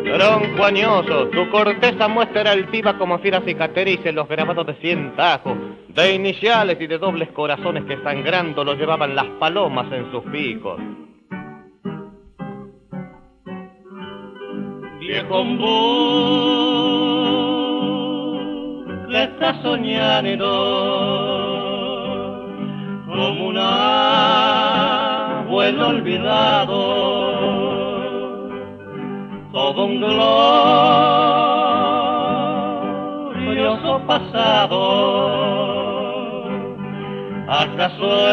Tronco añoso, tu corteza muestra altiva como fiera cicatrices los grabados de 100 tajos, de iniciales y de dobles corazones que sangrando lo llevaban las palomas en sus picos. Viejo ombú, que está soñando como un abuelo olvidado, todo un glorioso pasado. ¿Acaso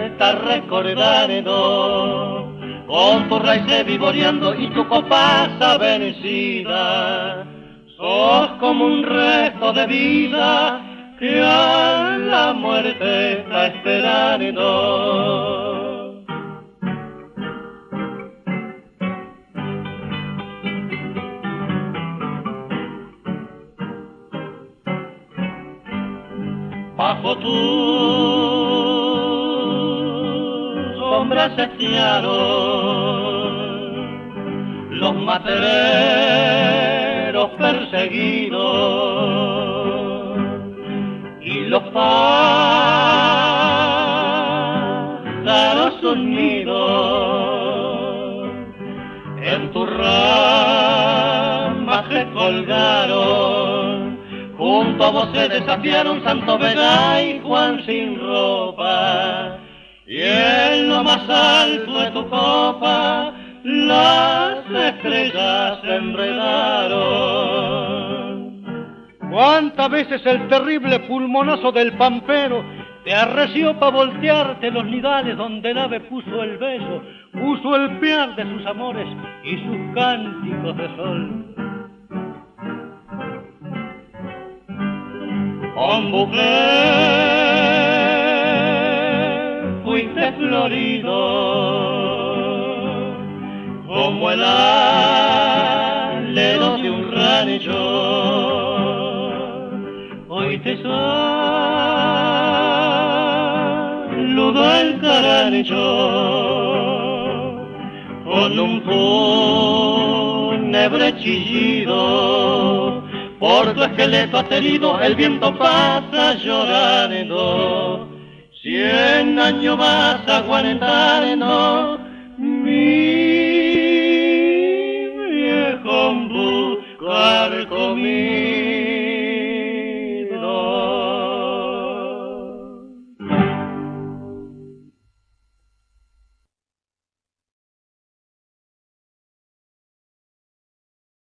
estás recordando con tu raíz vivoreando y tu copaza vencida? Sos como un resto de vida que a la muerte está esperando. Bajo tu sombra se espiaron los matereros perseguidos y los pájaros unidos en tu rama se colgaron. Junto a vos se desafiaron Santo Vega y Juan sin ropa, y en lo más alto de tu copa las estrellas se enredaron. ¿Cuántas veces el terrible pulmonazo del pampero te arreció pa' voltearte los nidales donde el ave puso el beso, puso el piar de sus amores y sus cánticos de sol? Ombú, fuiste florido como el alero de un rancho. Hoy te saludo el carancho con un fúnebre chillido. Por tu esqueleto aterido el viento pasa llorando. 100 años vas aguantando, mi viejo ombú carcomido.